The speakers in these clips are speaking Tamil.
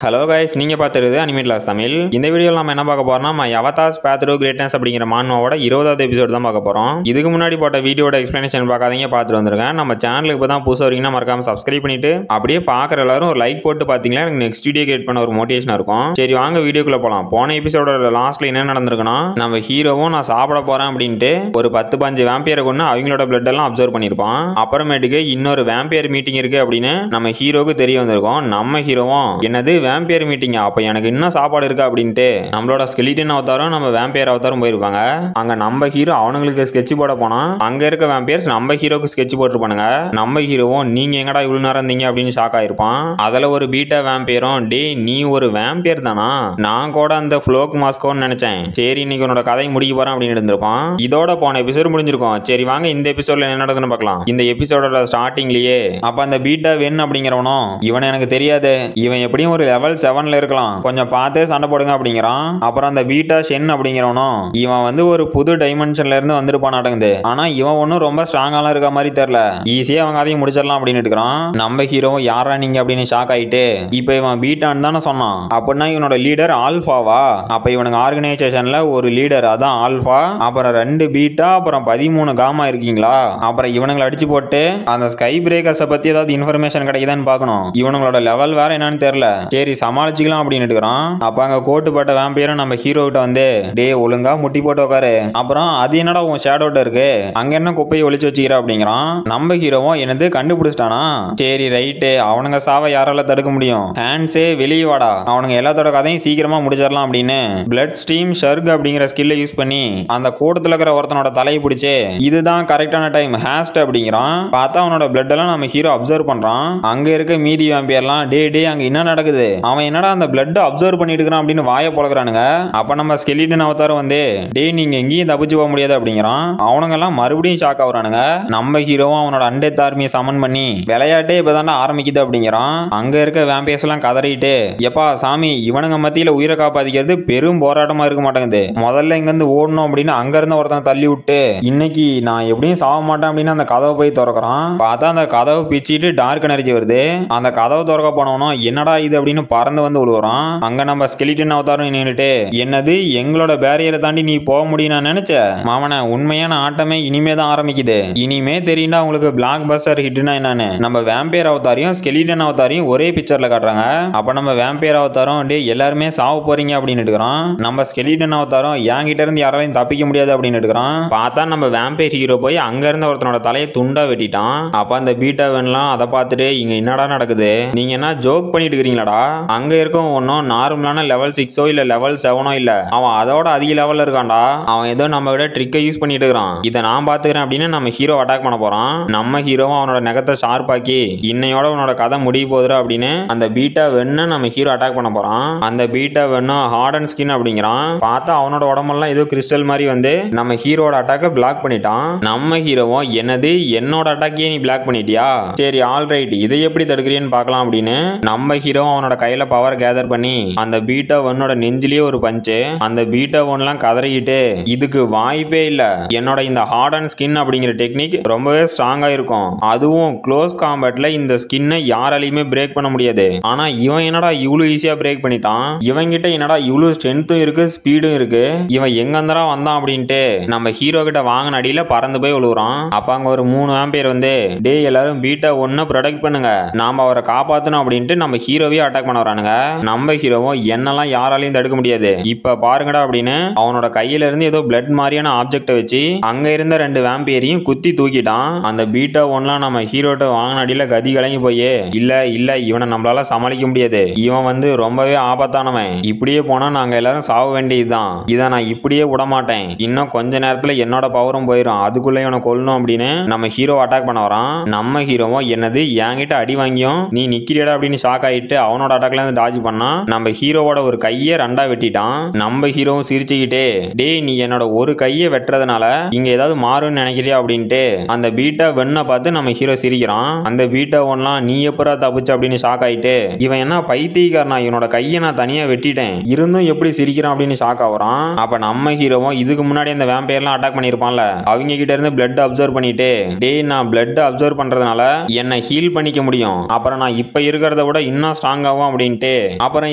ஹலோ கைஸ், நீங்க பார்த்துருது அனிமேட் தமிழ். இந்த வீடியோவில் நம்ம என்ன பார்க்க போறோம்னா my avatars path to greatness அப்படிங்கிற மான்மாவோட 20வது எபிசோட் தான் பார்க்க போறோம். இதுக்கு முன்னாடி போட்ட வீடியோட எக்ஸ்பிளனேஷன் பார்க்காதீங்க, பார்த்துட்டு வந்துருங்க. நம்ம சேனலுக்கு இப்போ தான் புதுசாக வரீங்கன்னா மறக்காம சப்ஸ்கிரைப் பண்ணிட்டு அப்படியே பார்க்குற எல்லாரும் ஒரு லைக் போட்டு பார்த்தீங்கன்னா எனக்கு நெக்ஸ்ட் வீடியோ கிரியேட் பண்ண ஒரு மோட்டிவேஷனாக இருக்கும். சரி வாங்க வீடியோக்குள்ள போகலாம். போன எபிசோட லாஸ்ட்ல என்ன நடந்திருக்குன்னா, நம்ம ஹீரோவும் நான் சாப்பிட போறேன் அப்படின்ட்டு ஒரு 10-15 வேம்பியரை கொண்டு அவங்களோட பிளட் எல்லாம் அப்சர்வ் பண்ணியிருப்பான். அப்புறமேட்டுக்கு இன்னொரு வேம்பியர் மீட்டிங் இருக்கு அப்படின்னு நம்ம ஹீரோக்கு தெரிய வந்திருக்கும். நம்ம ஹீரோவும் என்னது வேம்பியர் மீட்டிங், அப்ப எனக்கு இன்னும் சாப்பாடு இருக்கு அப்படின்ட்டு நம்மளோட ஸ்கெலிட்டன் அவதாரம் நம்ம வேம்பியர் அவதாரம் போயிருப்பாங்க. அங்க நம்ம ஹீரோ அவனுங்களுக்கு ஸ்கெட்ச் போட போனா அங்க இருக்க வேம்பியர்ஸ் நம்ம ஹீரோக்கு ஸ்கெட்ச் போட்டுருப்பானுங்க. நம்ம ஹீரோவும் நீங்க எங்கடா இவ்வளவு நேரம் இருந்தீங்க அப்படின்னு ஷாக் ஆயிருப்பான். அதுல ஒரு பீட்டா வேம்பியரும் டே நீ ஒரு வேம்பியர் தானா, நான் கூட அந்த ஃப்ளோக் மாஸ்கோன்னு நினைச்சேன், சரி இன்னைக்கு உன்னோட கதையை முடிக்க போறேன் அப்படின்னு இருந்திருப்பான். இதோட போன எபிசோட் முடிஞ்சிருக்கும். சரி வாங்க இந்த எபிசோட்ல என்ன நடக்குன்னு பார்க்கலாம். இந்த எபிசோடோட ஸ்டார்டிங்லயே அப்ப அந்த பீட்டா வென் அப்படிங்கிறவனும் இவன் எனக்கு தெரியாது, இவன் எப்படியும் ஒரு லெவல் 7ல இருக்கலாம், கொஞ்சம் பார்த்தே சண்டை போடுங்க அப்படிங்கிறான். அப்புறம் அந்த பீட்டா ஷென் அப்படிங்கிறவனும் இவன் வந்து ஒரு புது டைமென்ஷன்ல இருந்து வந்திருப்பான் நடக்குது, ஆனா இவன் ஒன்னும் ரொம்ப ஸ்ட்ராங்காலாம் இருக்க மாதிரி தெரியல, ஈஸியா அவங்க அதையும் முடிச்சிடலாம் அப்படின்னு இருக்கிறான். நம்ம ஹீரோ யாரா நீங்க அப்படின்னு ஷாக் ஆயிட்டு இப்ப இவன் பீட்டான்னு தானே சொன்னான், அப்படின்னா இவனோட லீடர் ஆல்பாவா, அப்ப இவனுக்கு ஆர்கனைசேஷன்ல ஒரு லீடர் அதான் ஆல்பா, அப்புறம் 2 பீட்டா அப்புறம் 13 காமா இருக்கீங்களா, அப்புறம் இவனுங்களை அடிச்சு போட்டு அந்த ஸ்கை பிரேக்கர்ஸை பத்தி ஏதாவது இன்ஃபர்மேஷன் கிடைக்குதான்னு பார்க்கணும், இவனுங்களோட லெவல் வேற என்னன்னு தெரியல, சரி சமாளிச்சுக்கலாம் அப்படின்னு இருக்கிறான். அப்ப அங்க கோட்டு போட்ட வேம்பியரும் நம்ம ஹீரோ கிட்ட வந்து டே ஒழுங்கா முட்டி போட்டு உட்காரு, அப்புறம் அது என்னடா உன் ஷேடோட்ட இருக்கு, அங்க என்ன குப்பையை ஒளிச்சு வச்சுக்கிற அப்படிங்கிறான். நம்ம ஹீரோவும் என்னது கண்டுபிடிச்சிட்டானா, சரி ரைட்டு அவனுங்க சாவ யாரால தடுக்க முடியும், ஹேண்ட்ஸே வெளியே வாடா, அவனுங்க எல்லாத்தோட கதையும் சீக்கிரமா முடிச்சிடலாம் அப்படின்னு பிளட் ஸ்ட்ரீம் ஷர்க் அப்படிங்கிற ஸ்கில்லை யூஸ் பண்ணி அந்த கூட்டத்துல இருக்கிற ஒருத்தனோட தலையை பிடிச்சு இதுதான் கரெக்டான டைம் ஹேஸ்ட் அப்படிங்கிறான். பார்த்தா அவனோட பிளட் எல்லாம் நம்ம ஹீரோ அப்சர்வ் பண்றான். அங்க இருக்க மீதி வேம்பியர்லாம் டே டே அங்க என்ன நடக்குது, அவன் என்னடா அந்த பிளட் அப்சர்வ் பண்ணிட்டு இருக்கான் அப்படின்னு வாயை பொளக்குறானுங்க. அப்ப நம்ம ஸ்கெலிட்டன் அவதாரம் வந்து டே நீங்க எங்கேயும் தப்பிச்சு போக முடியாது அப்படிங்கிறான். அவனுங்க எல்லாம் மறுபடியும் ஷாக் ஆகுறானுங்க. நம்ம ஹீரோவும் அவனோட அண்டெத் ஆர்மியை சமன் பண்ணி விளையாட்டே இப்பதான் ஆரம்பிக்குது அப்படிங்கிறான். அங்க இருக்க வேம்பியர்ஸ் எல்லாம் கதறிட்டு எப்பா சாமி இவனுங்க மத்தியில உயிரை காப்பாத்திக்கிறது பெரும் போராட்டமா இருக்க மாட்டேங்குது, முதல்ல இங்க இருந்து ஓடணும் அப்படின்னு அங்க இருந்த ஒருத்தன் தள்ளி விட்டு இன்னைக்கு நான் எப்படியும் சாக மாட்டேன் அப்படின்னு அந்த கதவை போய் திறக்கிறான். பார்த்தா அந்த கதவை பிச்சிட்டு டார்க் எனர்ஜி வருது. அந்த கதவை திறக்க போனவனும் என்னடா இது அப்படின்னு பறந்து வந்து விழுவுறான். அங்க நம்ம ஸ்கெலிட்டன் அவதாரம் நின்னுட்டு என்னது எங்களோட பேரியரை தாண்டி நீ போக முடியும் நான் நினைச்ச மாமன, உண்மையான ஆட்டமே இனிமே தான் ஆரம்பிக்குது, இனிமே தெரியுண்டா உங்களுக்கு பிளாக் பஸ்டர் ஹிட்னா என்னன்னு. நம்ம வேம்பியர் அவதாரியும் ஸ்கெலிட்டன் அவதாரியும் ஒரே பிக்சர்ல காட்டுறாங்க. அப்ப நம்ம வேம்பியர் அவதாரம் டே எல்லாருமே சாவ போறீங்க அப்படின்னு எடுக்கிறான். நம்ம ஸ்கெலிட்டன் அவதாரம் என்கிட்ட இருந்து யாராலையும் தப்பிக்க முடியாது அப்படின்னு எடுக்கிறான். பார்த்தா நம்ம வேம்பியர் ஹீரோ போய் அங்க இருந்த ஒருத்தனோட தலையை துண்டா வெட்டிட்டான். அப்ப அந்த பீட்டாவன்லாம் அதை பார்த்துட்டு இங்க என்னடா நடக்குது, நீங்க என்ன ஜோக் பண்ணிட்டு இருக்கீங்களாடா, அங்க இருக்கும் ஒன்னும் நார்மலான லெவல் 6ஓ இல்ல லெவல் 7ஓ இல்ல, அவன் அதோட அதிக லெவல்ல இருக்கான்டா, அவன் ஏதோ நம்ம விட ட்ரிக்கை யூஸ் பண்ணிட்டு இருக்கான், இதை நான் பாத்துக்கிறேன் அப்படின்னு நம்ம ஹீரோ அட்டாக் பண்ண போறான். நம்ம ஹீரோவும் அவனோட நகத்தை ஷார்ப்பாக்கி இன்னையோட உன்னோட கதை முடிய போதுரா அப்படின்னு அந்த பீட்டா வெண்ண நம்ம ஹீரோ அட்டாக் பண்ண போறான். அந்த பீட்டா வெண்ணும் ஹார்ட் அண்ட் ஸ்கின் அப்படிங்கிறான். பார்த்தா அவனோட உடம்பெல்லாம் ஏதோ கிறிஸ்டல் மாதிரி வந்து நம்ம ஹீரோட அட்டாக்கை பிளாக் பண்ணிட்டான். நம்ம ஹீரோவும் என்னது என்னோட அட்டாக்கையே நீ பிளாக் பண்ணிட்டியா, சரி ஆல்ரைட் இதை எப்படி தடுக்கிறீன்னு பார்க்கலாம் அப்படின்னு நம்ம ஹீரோ அவனோட கையில பவர் கேதர் பண்ணி அந்த பீட்டா ஒன்னோட நெஞ்சிலேயே ஒரு பஞ்சு. அந்த பீட்டா ஒன்லாம் கதறிக்கிட்டு இதுக்கு வாய்ப்பே இல்ல, என்னோட இந்த ஹார்ட் அண்ட் ஸ்கின் அப்படிங்கிற டெக்னிக் ரொம்பவே ஸ்ட்ராங்கா இருக்கும், அதுவும் க்ளோஸ் காம்பேட்ல இந்த ஸ்கின்னை யாராலையுமே பிரேக் பண்ண முடியாது, ஆனா இவன் என்னடா இவ்வளவு ஈஸியா பிரேக் பண்ணிட்டான், இவன் கிட்ட என்னடா இவ்வளவு ஸ்ட்ரென்த்தும் இருக்கு ஸ்பீடும் இருக்கு, இவன் எங்க இருந்தரா வந்தான் அப்படின்ட்டு நம்ம ஹீரோ கிட்ட வாங்கின அடியில பறந்து போய் விழுவுறான். அப்ப அங்க ஒரு 3 வேம்பியர் வந்து டே எல்லாரும் பீட்டா ஒன்ன ப்ரொடெக்ட் பண்ணுங்க, நாம அவரை காப்பாத்தணும் அப்படின்ட்டு நம்ம ஹீரோவே அட்டாக் பண்ண வரானுங்க. நம்ம ஹீரோவும் என்னெல்லாம் யாராலையும் தடுக்க முடியாது, இப்ப பாருங்கடா அப்படின்னு அவனோட கையில இருந்து ஏதோ பிளட் மாதிரியான ஆப்ஜெக்ட வச்சு அங்க இருந்த 2 வேம்பியரையும் குத்தி தூக்கிட்டான். அந்த பீட்டா ஒன்லாம் நம்ம ஹீரோட்ட வாங்கின அடியில கதி கலங்கி போய் இல்ல இல்ல இவனை நம்மளால சமாளிக்க முடியாது, இவன் வந்து ரொம்பவே ஆபத்தானவன், இப்படியே போனா நாங்க எல்லாரும் சாவ வேண்டியதுதான், இதை நான் இப்படியே விட மாட்டேன், இன்னும் கொஞ்ச நேரத்துல என்னோட பவரும் போயிடும், அதுக்குள்ள இவனை கொல்லணும் அப்படின்னு நம்ம ஹீரோ அட்டாக் பண்ண வரான். நம்ம ஹீரோவும் என்னது என்கிட்ட அடி வாங்கியும் நீ நிக்கிறியடா அப்படின்னு ஷாக் ஆயிட்டு அவனோட அட்டாக்ல இருந்து டாஜ் பண்ணா. நம்ம ஹீரோவோட ஒரு கையை 2ஆ வெட்டிட்டான். நம்ம ஹீரோவும் சிரிச்சுக்கிட்டே டே நீ என்னோட ஒரு கையை வெட்டுறதுனால இங்க ஏதாவது மாறும்னு நினைக்கிறியா அப்படின்ட்டு அந்த பீட்டா வெண்ண பார்த்து நம்ம ஹீரோ சிரிக்கிறான். அந்த பீட்டா ஒன்லாம் நீ எப்பரா தப்பிச்சு அப்படின்னு ஷாக் ஆயிட்டு இவன் என்ன பைத்தியக்காரனா, இவனோட கையை நான் தனியா வெட்டிட்டேன் இருந்தும் எப்படி சிரிக்கிறான் அப்படின்னு ஷாக் ஆகுறான். அப்ப நம்ம ஹீரோவும் இதுக்கு முன்னாடி அந்த வேம்பையர்லாம் அட்டாக் பண்ணிருப்பான்ல அவங்க கிட்ட இருந்து பிளட் அப்சர்வ் பண்ணிட்டு டே நான் பிளட் அப்சர்வ் பண்றதுனால என்ன ஹீல் பண்ணிக்க முடியும், அப்புறம் நான் இப்ப இருக்கிறத விட இன்னும் ஸ்ட்ராங்காவும் பண்ணிட்டோம் அப்படின்ட்டு. அப்புறம்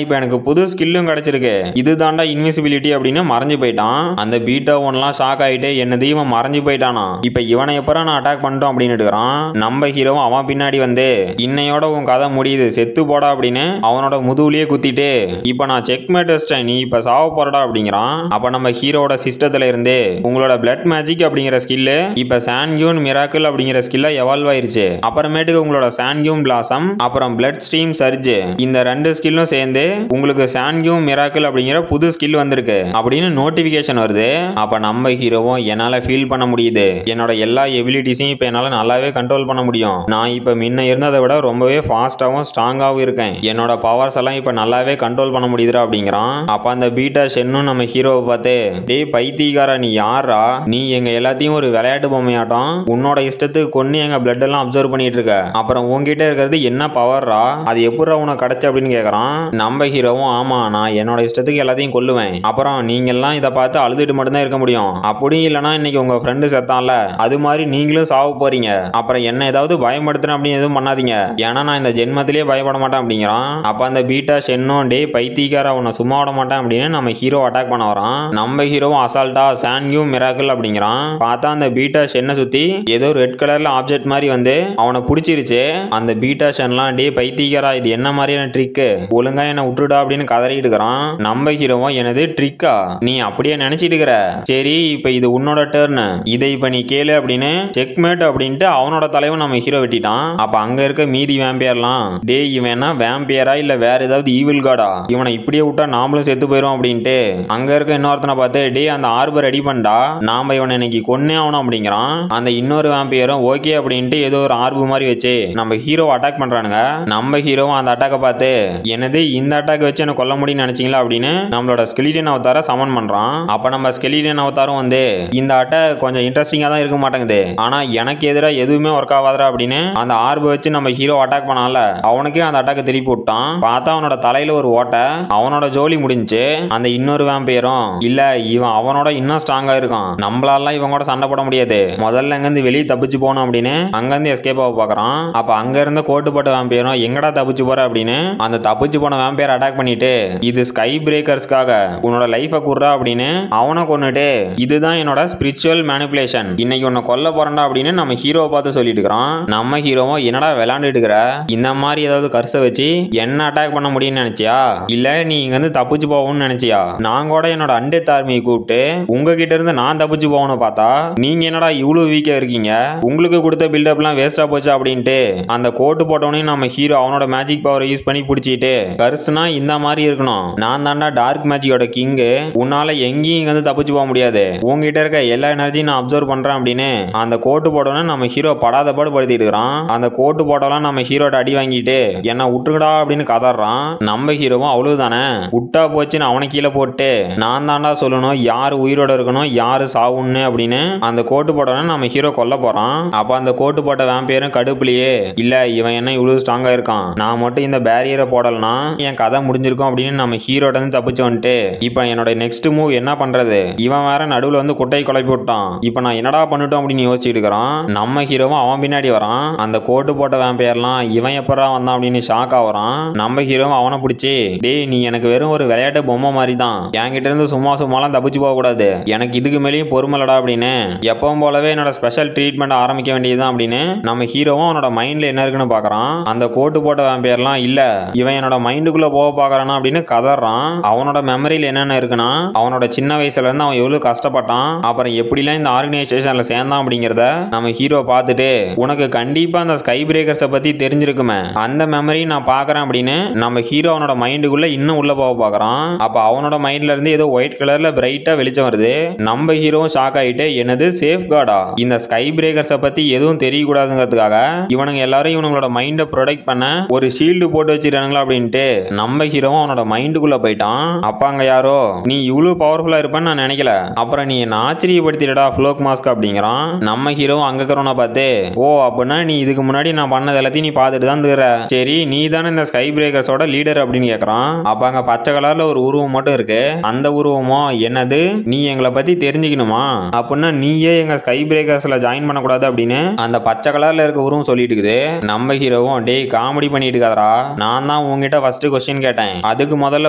இப்போ எனக்கு புது ஸ்கில்லும் கிடைச்சிருக்கு, இதுதான்டா இன்விசிபிலிட்டி அப்படின்னு மறைஞ்சு போயிட்டான். அந்த பீட்டா ஒன்லாம் ஷாக் ஆயிட்டு என்னது இவன் மறைஞ்சு போயிட்டானா, இப்போ இவனை எப்பறம் நான் அட்டாக் பண்ணிட்டோம் அப்படின்னு எடுக்கிறான். நம்ம ஹீரோவும் அவன் பின்னாடி வந்து இன்னையோட உன் கதை முடியுது செத்து போடா அப்படின்னு அவனோட முதுகுலயே குத்திட்டு இப்போ நான் செக்மேட் வச்சிட்டேன், நீ இப்போ சாவ போறடா அப்படிங்கிறான். அப்ப நம்ம ஹீரோட சிஸ்டத்துல இருந்து உங்களோட பிளட் மேஜிக் அப்படிங்கிற ஸ்கில்லு இப்போ சான்கியூன் மிராக்கிள் அப்படிங்கிற ஸ்கில்ல எவால்வ் ஆயிருச்சு. அப்புறமேட்டுக்கு உங்களோட சான்கியூன் பிளாசம் அப்புறம் பிளட் ஸ்ட்ரீம் சர்ஜ் இந்த ரெண்டு ஸ்கில்லும் சேர்ந்து உங்களுக்கு சான்கியூன் மிராக்கிள் அப்படிங்கிற புது ஸ்கில் வந்திருக்கு அப்படின்னு நோட்டிபிகேஷன் வருது. அப்ப நம்ம ஹீரோவும் என்னால ஃபீல் பண்ண முடியுது, என்னோட எல்லா எபிலிட்டிஸையும் இப்போ என்னால நல்லாவே கண்ட்ரோல் பண்ண முடியும், நான் இப்போ முன்ன இருந்ததை விட ரொம்பவே ஃபாஸ்டாகவும் ஸ்ட்ராங்காகவும் இருக்கேன், என்னோட பவர்ஸ் எல்லாம் இப்போ நல்லாவே கண்ட்ரோல் பண்ண முடியுதுடா அப்படிங்கிறான். அப்ப அந்த பீட்டா ஷென்னும் நம்ம ஹீரோவை பார்த்து டேய் பைத்தியக்காரா நீ யாரா, நீ எங்க எல்லாத்தையும் ஒரு விளையாட்டு பொம்மையாட்டம் உன்னோட இஷ்டத்துக்கு கொன்னு எங்க பிளட் எல்லாம் அப்சர்வ் பண்ணிட்டு இருக்க, அப்புறம் உங்ககிட்ட இருக்கிறது என்ன பவர்ரா, அது எப்படா உனக்கு கிடைச்சு அப்படின்னு கேட்கறான். நம்ம ஹீரோவும் ஆமா நான் என்னோட இஷ்டத்துக்கு எல்லாத்தையும் கொல்லுவேன், அப்புறம் நீங்க எல்லாம் இதை பார்த்து அழுதுட்டு மட்டும்தான் இருக்க முடியும், அப்படி இல்லைன்னா இன்னைக்கு உங்க ஃப்ரெண்டு செத்தான்ல அது மாதிரி நீங்களும் சாவ போறீங்க, அப்புறம் என்ன ஏதாவது பயப்படுத்துறேன் அப்படின்னு எதுவும் பண்ணாதீங்க, ஏன்னா நான் இந்த ஜென்மத்திலேயே பயப்பட மாட்டேன் அப்படிங்கிறான். அப்ப அந்த பீட்டா ஷென்னும் டே பைத்தியக்காரா உன்னை சும்மா விட மாட்டேன் அப்படின்னு நம்ம ஹீரோ அட்டாக் பண்ண வரான். நம்ம ஹீரோவும் அசால்ட்டா சான்கியூன் மிராக்கிள் அப்படிங்கிறான். பார்த்தா அந்த பீட்டா ஷென்னை சுத்தி ஏதோ ரெட் கலர்ல ஆப்ஜெக்ட் மாதிரி வந்து அவனை பிடிச்சிருச்சு. அந்த பீட்டா ஷென்லாம் டே பைத்தியக்காரா இது என்ன மாதிரியான ட்ரிக்கு, ஒழுங்கா என்ன விட்டுடா அப்படின்னு கதறிட்டு இருக்கிறான். நம்ம ஹீரோவும் எனது ட்ரிக்கா, நீ அப்படியே நினைச்சிட்டு இருக்கிற, சரி இப்ப இது உன்னோட டர்ன், இதை இப்ப நீ கேளு அப்படின்னு செக்மேட் அப்படின்ட்டு அவனோட தலைவன் நம்ம ஹீரோ வெட்டிட்டான். அப்ப அங்க இருக்க மீதி வேம்பியர்லாம் டே இவன் என்ன வேம்பியரா இல்ல வேற ஏதாவது ஈவில் காடா, இவனை இப்படியே விட்டா நாமளும் செத்து போயிரும் அப்படின்ட்டு அங்க இருக்க இன்னொருத்தனை பார்த்து டே அந்த ஆர்பர் ரெடி பண்ணா நாம இவனை இன்னைக்கு கொன்னே ஆகணும் அப்படிங்கிறான். அந்த இன்னொரு வேம்பியரும் ஓகே அப்படின்ட்டு ஏதோ ஒரு ஆர்பு மாதிரி வச்சு நம்ம ஹீரோ அட்டாக் பண்றானுங்க. நம்ம ஹீரோவும் அந்த அட்டாக்கை பார்த்து என்னது இந்த அட்டாக் வச்சு என்ன கொல்ல முடியும்னு நினைச்சீங்களா அப்படின்னு நம்மளோட ஸ்கெலிடன் அவதார சமன் பண்றான். அப்ப நம்ம ஸ்கெலிடன் அவதாரம் வந்து இந்த அட்டாக் கொஞ்சம் இன்ட்ரெஸ்டிங்கா தான் இருக்க மாட்டேங்குது, ஆனா எனக்கு எதிராக எதுவுமே ஒர்க் ஆகாதா அப்படின்னு அந்த ஆர்பு வச்சு நம்ம ஹீரோ அட்டாக் பண்ணால அவனுக்கே அந்த அட்டாக் திருப்பி விட்டான். பார்த்தா அவனோட தலையில ஒரு ஓட்டை, அவனோட ஜோலி முடிஞ்சு. அந்த இன்னொரு வேம்பையரும் இல்ல இவன் அவனோட இன்னும் ஸ்ட்ராங்கா இருக்கான், நம்மளால இவன் கூட சண்டை போட முடியாது, முதல்ல அங்கிருந்து வெளியே தப்பிச்சு போகணும் அப்படின்னு அங்கிருந்து எஸ்கேப் ஆக பாக்குறான். அப்ப அங்க இருந்த கோட்டு போட்ட வேம்பையரும் எங்கடா தப்பிச்சு போற அப்படின்னு அந்த தப்பிச்சு போன வேம்பையர் அட்டாக் பண்ணிட்டு இது ஸ்கை பிரேக்கர்ஸ்க்காக உன்னோட லைஃபை குடுறா அப்படின்னு அவனை கொன்னுட்டு இதுதான் என்னோட ஸ்பிரிச்சுவல் மேனிபுலேஷன், இன்னைக்கு உன்னை கொல்ல போறேன்டா அப்படின்னு நம்ம ஹீரோவை பார்த்து சொல்லிட்டு இருக்கிறான். நம்ம ஹீரோவும் என்னடா விளையாண்டுட்டு இருக்கிற, இந்த மாதிரி ஏதாவது கர்சை வச்சு என்ன அட்டாக் பண்ண முடியும்னு நினைச்சியா, இல்ல நீ இங்க இருந்து தப்பிச்சு போகணும்னு நினைச்சியா, நான் கூட என்னோட அண்டெத் ஆர்மியை கூப்பிட்டு உங்ககிட்ட இருந்து நான் தப்பிச்சு போகணும் பார்த்தா நீங்க என்னடா இவ்வளவு வீக்கா இருக்கீங்க, உங்களுக்கு கொடுத்த பில்டப் எல்லாம் வேஸ்டா போச்சு அப்படின்ட்டு அந்த கோட்டு போட்டவனையும் நம்ம ஹீரோ அவனோட மேஜிக் பவரை யூஸ் பண்ணி பிடிச்சிட்டு கர்ஸ்னா இந்த மாதிரி இருக்கணும், நான் தாண்டா டார்க் மேஜிக்கோட கிங்கு, உன்னால எங்கேயும் இங்க இருந்து தப்பிச்சு போக முடியாது, உங்ககிட்ட இருக்க எல்லா எனர்ஜியும் நான் அப்சர்வ் பண்றேன் அப்படின்னு அந்த கோட்டு போட்டவனை நம்ம ஹீரோ படாத பாடு படுத்திட்டு இருக்கிறான். அந்த கோட்டு போட்டவெல்லாம் நம்ம ஹீரோட அடி வாங்கிட்டு என்ன விட்டுருடா அப்படின்னு கதறான். நம்ம ஹீரோவும் அவ்வளவுதானே விட்டா போச்சுன்னு அவனை கீழே போட்டு நான் தாண்டா சொல்லணும் யாரு உயிரோட இருக்கணும் யாரு சாவுன்னு அப்படின்னு அந்த கோட்டு போட்டவனை நம்ம ஹீரோ கொல்ல போறான். அப்ப அந்த கோட்டு போட்ட வேம்பையரும் கடுப்புலயே இல்ல இவன் என்ன இவ்வளவு ஸ்ட்ராங்கா இருக்கான், நான் மட்டும் இந்த பேரியரை போடலனா என் கதை முடிஞ்சிருக்கும் அப்படின்னு நம்ம ஹீரோட இருந்து தப்பிச்சு வந்துட்டு இப்ப என்னோட நெக்ஸ்ட் மூவ் என்ன பண்றது, இவன் வேற நடுவுல வந்து குட்டை குழப்பி விட்டான், இப்ப நான் என்னடா பண்ணிட்டோம் அப்படின்னு யோசிச்சுட்டு இருக்கிறான். நம்ம ஹீரோவும் அவன் பின்னாடி வரான். அந்த கோட்டு போட்ட வேம்பையர்லாம் இவன் எப்படா வந்தான் அப்படின்னு ஷாக் ஆகுறான். நம்ம ஹீரோவும் அவனை பிடிச்சி டேய் நீ எனக்கு வெறும் ஒரு விளையாட்டு பொம்மை மாதிரி தான், என்கிட்ட இருந்து சும்மாலாம் தப்பிச்சு போக கூடாது, எனக்கு இதுக்கு மேலேயும் பொறுமலடா அப்படின்னு எப்பவும் போலவே என்னோட ஸ்பெஷல் ட்ரீட்மெண்ட் ஆரம்பிக்க வேண்டியதுதான் அப்படின்னு நம்ம ஹீரோவும் அவனோட மைண்ட்ல என்ன இருக்குன்னு பாக்குறான். அந்த கோட்டு போட்ட வேம்பையர்லாம் இல்ல இவன் என்னோட மைண்டுக்குள்ள போக பாக்குறானா அப்படின்னு கதறான். அவனோட மெமரியில் என்னென்ன இருக்குன்னா அவனோட சின்ன வயசுல இருந்து அவன் எவ்வளவு கஷ்டப்பட்டான், அப்புறம் எப்படிலாம் இந்த ஆர்கனைசேஷன்ல சேர்ந்தான் அப்படிங்கிறத நம்ம ஹீரோ பார்த்துட்டு உனக்கு கண்டிப்பா அந்த ஸ்கை பிரேக்கர்ஸை பத்தி தெரிஞ்சிருக்குமே அந்த மெமரி நான் பாக்குறேன் அப்படின்னு நம்ம ஹீரோ அவனோட மைண்டுக்குள்ள இன்னும் உள்ள போக பாக்குறான். அப்ப அவனோட மைண்ட்ல இருந்து ஏதோ ஒயிட் கலர்ல பிரைட்டா வெளிச்சம் வருது. நம்ம ஹீரோவும் ஷாக் ஆயிட்டு என்னது சேஃப் கார்டா, இந்த ஸ்கை பிரேக்கர்ஸை பத்தி எதுவும் தெரியக்கூடாதுங்கிறதுக்காக இவனுங்க எல்லாரும் இவங்களோட மைண்டை ப்ரொடெக்ட் பண்ண ஒரு ஷீல்டு போட்டு வச்சிருக்காங்களா அப்படின்ட்டு நம்ம ஹீரோவும் அவனோட மைண்டுக்குள்ள போயிட்டான். அப்ப அங்க யாரோ நீ இவ்வளவு பவர்ஃபுல்லா இருப்பேன்னு நான் நினைக்கல, அப்புறம் நீ என்ன ஆச்சரியப்படுத்திடா ஃப்ளோக் மாஸ்க் அப்படிங்கிறான். நம்ம ஹீரோவும் அங்க இருக்கிறவனை பார்த்து ஓ அப்படின்னா நீ இதுக்கு முன்னாடி நான் பண்ணது எல்லாத்தையும் நீ பார்த்துட்டு தான் இருக்கிற, சரி நீ தானே இந்த ஸ்கை பிரேக்கர்ஸோட லீடர் அப்படின்னு கேட்கறான். அப்ப அங்க பச்சை கலர்ல ஒரு உருவம் மட்டும் இருக்கு. அந்த உருவமோ என்னது நீ எங்களை பத்தி தெரிஞ்சுக்கணுமா அப்படின்னா நீயே எங்க ஸ்கை பிரேக்கர்ஸ்ல ஜாயின் பண்ணக்கூடாது அப்படின்னு அந்த பச்சை கலர்ல இருக்க உருவம் சொல்லிட்டு இருக்குது. நம்ம ஹீரோவும் டேய் காமெடி பண்ணிட்டு இருக்காதரா, நான் நான் தான் உங்ககிட்ட ஃபர்ஸ்ட் கொஸ்டின் கேட்டேன், அதுக்கு முதல்ல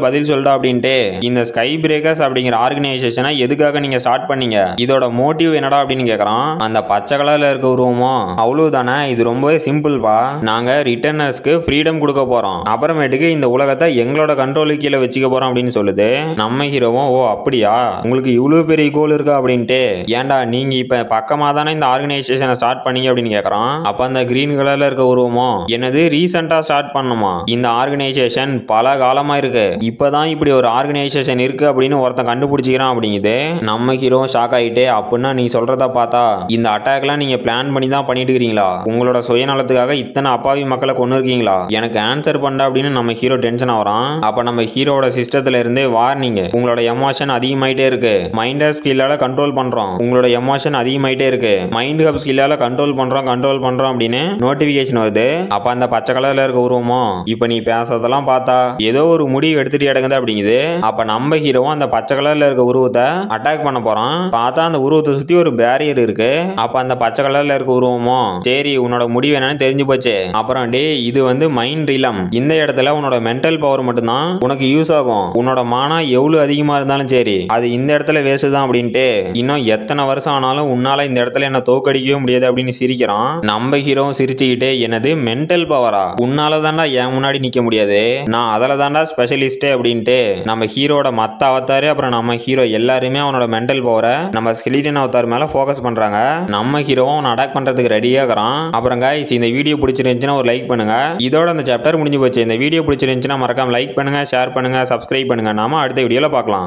பதில் சொல்றா அப்படின்ட்டு இந்த ஸ்கை பிரேக்கர்ஸ் அப்படிங்கிற ஆர்கனைசேஷனை எதுக்காக நீங்க ஸ்டார்ட் பண்ணீங்க, இதோட மோட்டிவ் என்னடா அப்படின்னு கேக்குறான். அந்த பச்சை கலர்ல இருக்க உருவமோ அவ்வளவுதானே, இது ரொம்பவே சிம்பிள்பா. நாங்க ரிட்டர்னர்ஸ்க்கு ஃப்ரீடம் கொடுக்க போறோம், அப்புறமேட்டுக்கு இந்த உலகத்தை எங்களோட கண்ட்ரோலுக்கு கீழே வச்சுக்க போறோம் அப்படின்னு சொல்லுது. நம்ம ஹீரோவும் ஓ அப்படியா, உங்களுக்கு இவ்வளவு பெரிய கோல் இருக்கா அப்படின்ட்டு, ஏன்டா நீங்க இப்ப பக்கமா தானே இந்த ஆர்கனைசேஷனை ஸ்டார்ட் பண்ணீங்க அப்படின்னு கேக்குறான். அப்ப அந்த கிரீன் கலர்ல இருக்க உருவமோ என்னது ரீசெண்டா ஸ்டார்ட் பண்ணுமா, இந்த ஆர்கனைசேஷன் பல காலமா இருக்கு, இப்பதான் இப்படி ஒரு ஆர்கனைசேஷன் இருக்கு அப்படின்னு ஒருத்தன் கண்டுபிடிச்சிக்கிறான் அப்படிங்குது. நம்ம ஹீரோ ஷாக் ஆயிட்டு, அப்படின்னா நீ சொல்றத பார்த்தா இந்த அட்டாக்லாம் நீங்க பிளான் பண்ணி தான் பண்ணிட்டு இருக்கீங்களா, உங்களோட சுயநலத்துக்காக இத்தனை அப்பாவி மக்களை கொண்டு இருக்கீங்களா, எனக்கு ஆன்சர் பண்ண அப்படின்னு நம்ம ஹீரோ டென்ஷன் ஆகிறான். அப்ப நம்ம ஹீரோட சிஸ்டத்துல இருந்து வார்னிங், உங்களோட எமோஷன் அதிகமாயிட்டே இருக்கு, மைண்ட் ஹப் ஸ்கில்லால கண்ட்ரோல் பண்றோம், உங்களோட எமோஷன் அதிகமாயிட்டே இருக்கு, மைண்ட் ஹப் ஸ்கில்லால கண்ட்ரோல் பண்றோம் அப்படின்னு நோட்டிபிகேஷன் வருது. அப்ப அந்த பச்சை கலர்ல இருக்க உருவமோ இப்ப நீ பேசுறதெல்லாம் பார்த்தா ஏதோ ஒரு முடிவு எடுத்துட்டு இடங்குது அப்படிங்குது. அப்ப நம்ம ஹீரோவும் அந்த பச்சை கலர்ல இருக்க உருவத்தை அட்டாக் பண்ண போறான். பார்த்தா அந்த உருவத்தை சுத்தி ஒரு பேரியர் இருக்கு. அப்ப அந்த பச்சை கலர்ல இருக்க உருவமோ சரி உன்னோட முடிவு என்னன்னு தெரிஞ்சு போச்சு, அப்புறம் டே இது வந்து மைண்ட் ரிலம், இந்த இடத்துல உன்னோட மென்டல் பவர் மட்டும்தான் உனக்கு யூஸ் ஆகும், உன்னோட மானா எவ்வளவு அதிகமா இருந்தாலும் சரி அது இந்த இடத்துல வேஸ்ட் தான் அப்படின்ட்டு, இன்னும் எத்தனை வருஷம் ஆனாலும் உன்னால இந்த இடத்துல என்ன தோக்கடிக்கவே முடியாது அப்படின்னு சிரிக்கிறான். நம்ம ஹீரோவும் சிரிச்சுக்கிட்டே, என்னது மென்டல் பவரா, உன்னால தாண்டா என் முன்னாடி நிக்க முடியாது, நான் அதில் தாண்டா ஸ்பெஷலிஸ்டே அப்படின்ட்டு நம்ம ஹீரோட மத்த அவதாரு அப்புறம் நம்ம ஹீரோ எல்லாருமே அவனோட மென்டல் பவரை நம்ம ஸ்கெலிட்டன் அவதார் மேல ஃபோக்கஸ் பண்றாங்க. நம்ம ஹீரோவும் அவன் அட்டாக் பண்றதுக்கு ரெடியாகிறான். அப்புறம் கைஸ் இந்த வீடியோ பிடிச்சிருந்துச்சுன்னா ஒரு லைக் பண்ணுங்க. இதோட அந்த சாப்டர் முடிஞ்சு போச்சு. இந்த வீடியோ பிடிச்சிருந்துச்சுன்னா மறக்காம லைக் பண்ணுங்க, ஷேர் பண்ணுங்க, சப்ஸ்கிரைப் பண்ணுங்க. நாம அடுத்த வீடியோல பார்க்கலாம்.